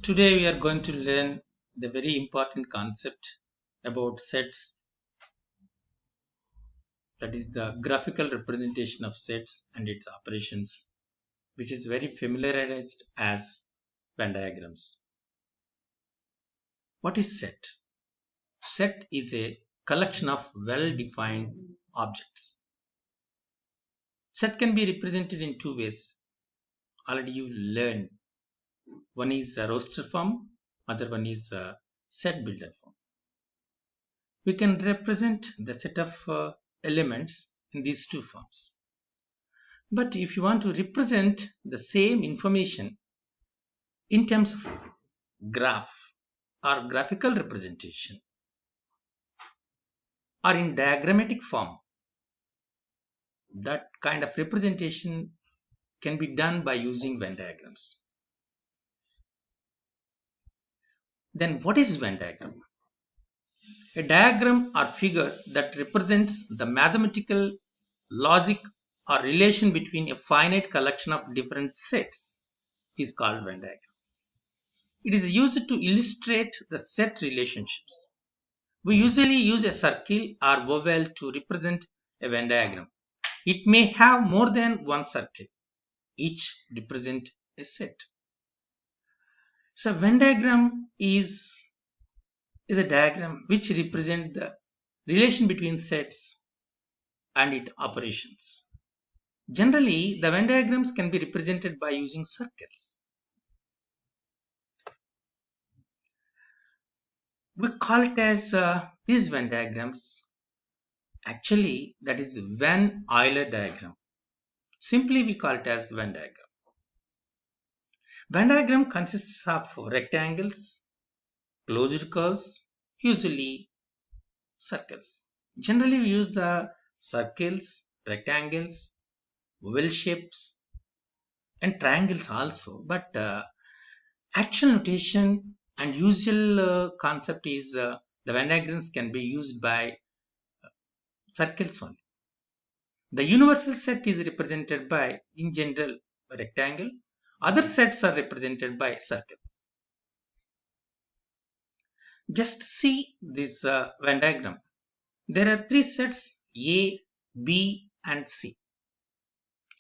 Today we are going to learn the very important concept about sets, that is the graphical representation of sets and its operations, which is very familiarized as Venn diagrams. What is set? Set is a collection of well-defined objects. Set can be represented in two ways. Already you learned. One is a roster form, other one is a set builder form. We can represent the set of elements in these two forms. But if you want to represent the same information in terms of graph or graphical representation or in diagrammatic form, that kind of representation can be done by using Venn diagrams. Then what is Venn diagram? A diagram or figure that represents the mathematical logic or relation between a finite collection of different sets is called Venn diagram. It is used to illustrate the set relationships. We usually use a circle or oval to represent a Venn diagram. It may have more than one circle. Each represent a set. So Venn diagram is a diagram which represents the relation between sets and its operations. Generally, the Venn diagrams can be represented by using circles. We call it as these Venn diagrams. Actually, that is Venn-Euler diagram. Simply, we call it as Venn diagram. Venn diagram consists of rectangles, closed curves, usually circles. Generally, we use the circles, rectangles, oval shapes, and triangles also. But actual notation and usual concept is the Venn diagrams can be used by circles only. The universal set is represented by, in general, a rectangle. Other sets are represented by circles. Just see this Venn diagram. There are three sets A, B, and C.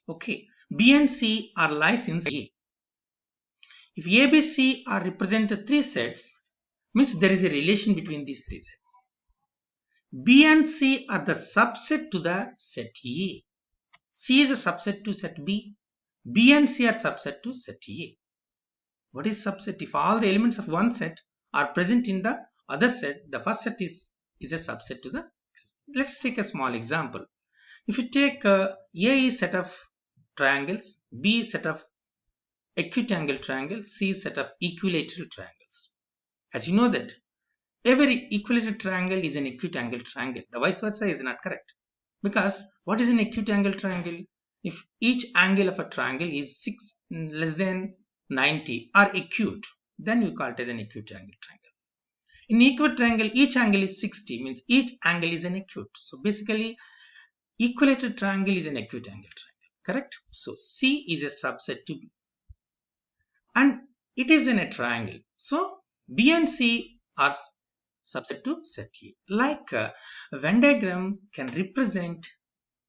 Okay, B and C are lies in A. If A, B, C are represented three sets, means there is a relation between these three sets. B and C are the subset to the set A. C is a subset to set B. B and C are subset to set A. What is subset? If all the elements of one set are present in the other set, the first set is a subset to the. Let's take a small example. If you take A is set of triangles, B is set of acute angle triangles, C is set of equilateral triangles. As you know that every equilateral triangle is an acute angle triangle. The vice versa is not correct. Because what is an acute angle triangle? If each angle of a triangle is less than 90 or acute, then you call it as an acute angle triangle. In equal triangle, each angle is 60, means each angle is an acute. So basically, equilateral triangle is an acute angle triangle, correct? So C is a subset to B. And it is in a triangle. So B and C are subset to set A. Like a Venn diagram can represent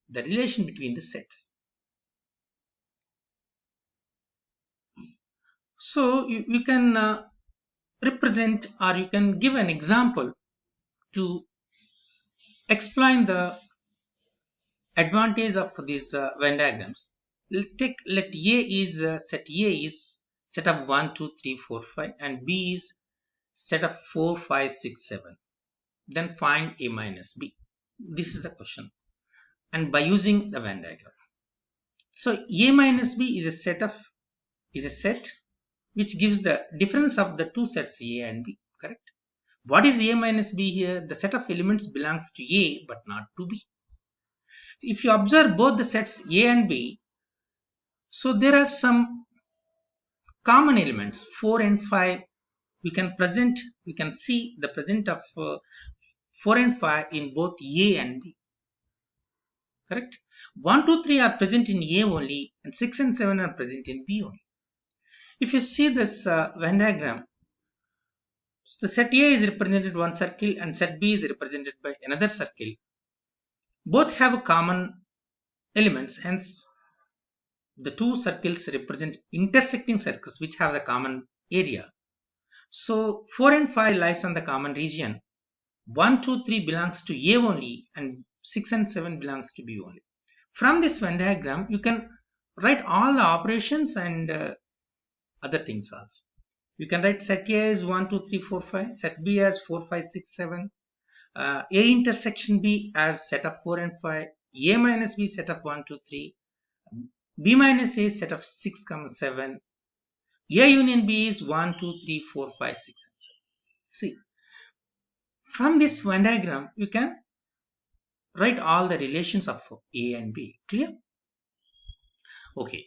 the relation between the sets. So you can represent, or you can give an example to explain the advantage of these Venn diagrams. Let A is set A is set of 1, 2, 3, 4, 5, and B is set of 4, 5, 6, 7. Then find A minus B. This is the question. And by using the Venn diagram. So A minus B is a set which gives the difference of the two sets A and B, correct? What is A minus B here? The set of elements belongs to A but not to B. If you observe both the sets A and B, so there are some common elements 4 and 5. We can see the present of 4 and 5 in both A and B, correct? 1, 2, 3 are present in A only, and 6 and 7 are present in B only. If you see this Venn diagram, the set A is represented one circle and set B is represented by another circle. Both have common elements, hence the two circles represent intersecting circles which have the common area. So 4 and 5 lies on the common region. 1, 2, 3 belongs to A only and 6 and 7 belongs to B only. From this Venn diagram, you can write all the operations and other things also. You can write set A as 1, 2, 3, 4, 5, set B as 4, 5, 6, 7, A intersection B as set of 4 and 5, A minus B set of 1, 2, 3, B minus A set of 6, 7, A union B is 1, 2, 3, 4, 5, 6, and 7. See, from this Venn diagram, you can write all the relations of A and B. Clear? Okay.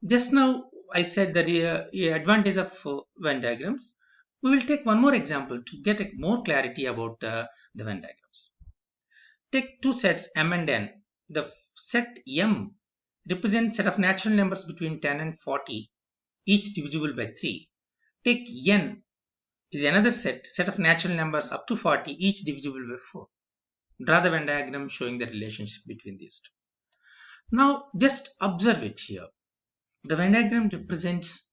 Just now I said that the advantage of Venn diagrams. We will take one more example to get more clarity about the Venn diagrams. Take two sets M and N. The set M represents set of natural numbers between 10 and 40, each divisible by 3. Take N is another set of natural numbers up to 40, each divisible by 4. Draw the Venn diagram showing the relationship between these two. Now just observe it here. The Venn diagram represents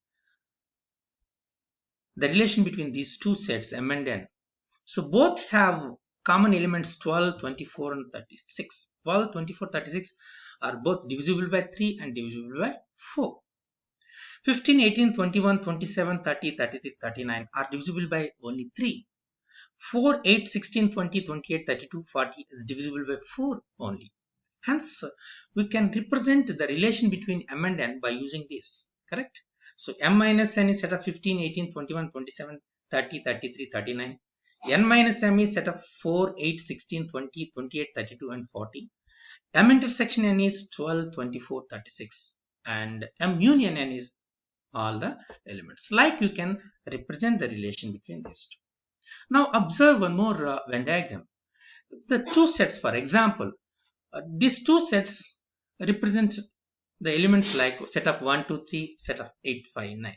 the relation between these two sets M and N. So both have common elements 12, 24 and 36. 12, 24, 36 are both divisible by 3 and divisible by 4. 15, 18, 21, 27, 30, 33, 39 are divisible by only 3. 4, 8, 16, 20, 28, 32, 40 is divisible by 4 only. Hence, we can represent the relation between M and N by using this, correct? So, M minus N is set of 15, 18, 21, 27, 30, 33, 39. N minus M is set of 4, 8, 16, 20, 28, 32 and 40. M intersection N is 12, 24, 36. And M union N is all the elements. Like you can represent the relation between these two. Now, observe one more Venn diagram. The two sets, for example, these two sets represent the elements like set of 1, 2, 3, set of 8, 5, 9.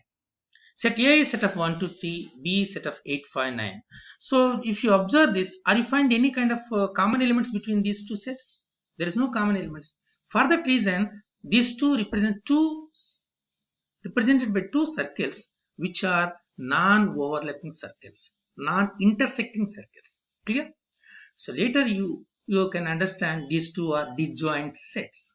Set A is set of 1, 2, 3, B is set of 8, 5, 9. So if you observe this, are you find any kind of common elements between these two sets? There is no common elements. For that reason, these two represented by two circles which are non-overlapping circles, non-intersecting circles. Clear? So later you can understand these two are disjoint sets.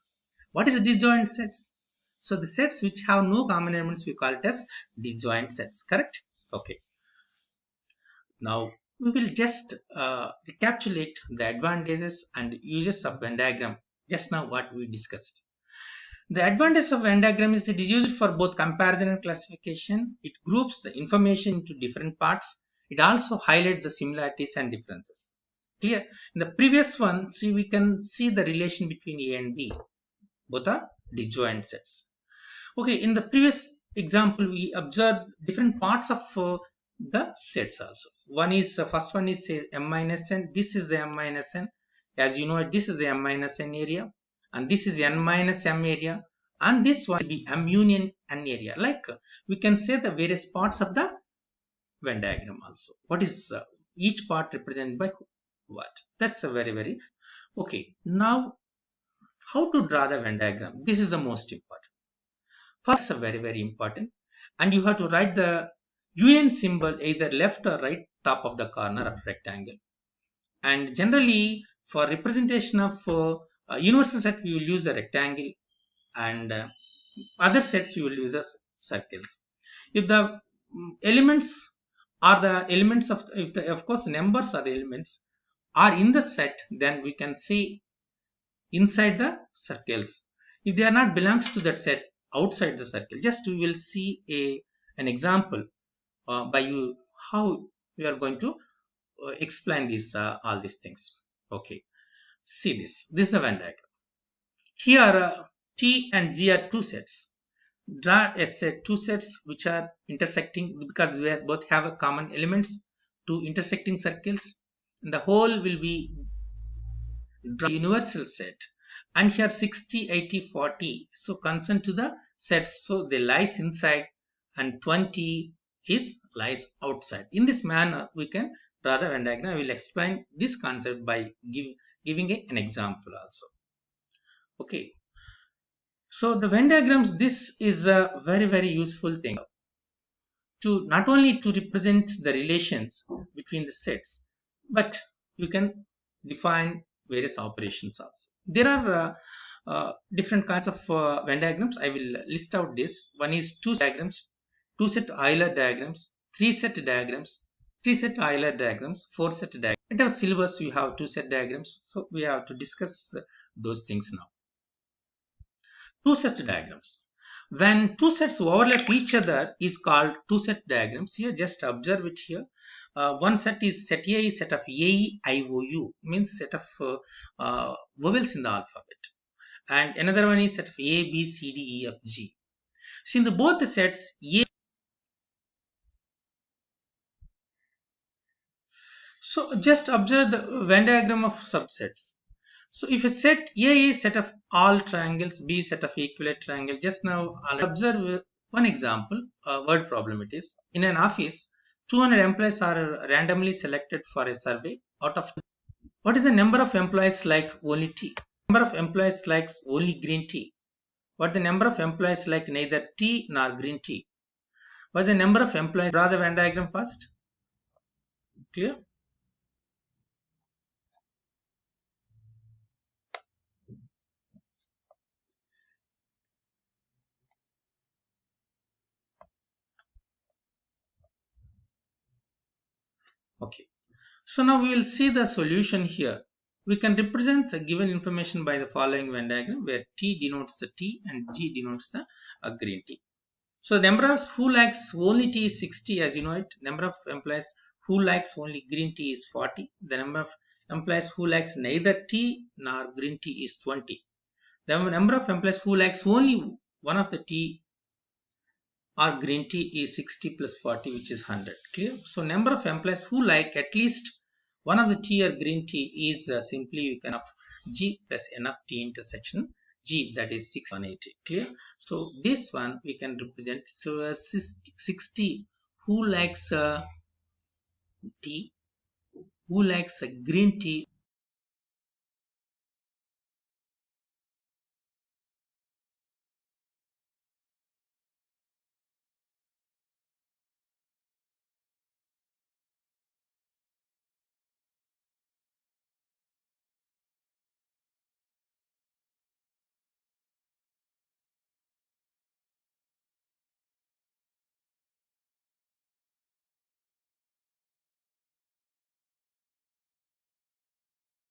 What is a disjoint sets? So the sets which have no common elements, we call it as disjoint sets, correct? Okay. Now we will just recapitulate the advantages and uses of Venn diagram just now what we discussed. The advantage of Venn diagram is it is used for both comparison and classification. It groups the information into different parts. It also highlights the similarities and differences. Clear? In the previous one, see, we can see the relation between A and B. Both are disjoint sets. Okay, in the previous example, we observed different parts of the sets also. First one is say M minus N. This is the M minus N. As you know, this is the M minus N area. And this is N minus M area. And this one will be M union N area. Like we can say the various parts of the Venn diagram also. What is each part represented by what? That's a very okay. Now, how to draw the Venn diagram? This is the most important. First, very important. And you have to write the union symbol either left or right top of the corner of rectangle. And generally, for representation of universal set, we will use a rectangle, and other sets we will use as circles. If the elements are the elements of, of course numbers are the elements are in the set, then we can see inside the circles. If they are not belongs to that set, outside the circle. Just we will see an example by how we are going to explain this all these things. Okay, see this. This is the Venn diagram. Here T and G are two sets. Draw a set, two sets which are intersecting because they both have a common elements, two intersecting circles. And the whole will be draw a universal set. And here 60, 80, 40. So concern to the sets. So they lies inside, and 20 is lies outside. In this manner, we can draw the Venn diagram. I will explain this concept by giving an example also. Okay. So the Venn diagrams, this is a very useful thing to not only to represent the relations between the sets, but you can define various operations also. There are different kinds of Venn diagrams. I will list out this. One is two diagrams, two set Euler diagrams, three set diagrams, three set Euler diagrams, four set diagrams. In our syllabus, we have two set diagrams, so we have to discuss those things now. Two set diagrams. When two sets overlap each other is called two set diagrams. Here, just observe it here. One set is set A is set of A, I, O, U, means set of vowels in the alphabet. And another one is set of A, B, C, D, E, F, G. So in both the sets, A. So just observe the Venn diagram of subsets. So if a set A is set of all triangles, B is set of equivalent triangle. Just now I'll observe one example, word problem it is. In an office, 200 employees are randomly selected for a survey. Out of what is the number of employees like only tea? Number of employees likes only green tea. What the number of employees like neither tea nor green tea? What the number of employees? Draw the Venn diagram first. Clear? Okay. So now we will see the solution here. We can represent the given information by the following Venn diagram, where T denotes the tea and G denotes the green tea. So the number of who likes only tea is 60, as you know it. Number of employees who likes only green tea is 40. The number of employees who likes neither tea nor green tea is 20. The number of employees who likes only one of the tea or green tea is 60 plus 40, which is 100. Clear? So number of employees who like at least one of the tea or green tea is simply you can have G plus N of T intersection G, that is 680. Clear? So this one we can represent. So 60 who likes tea, who likes green tea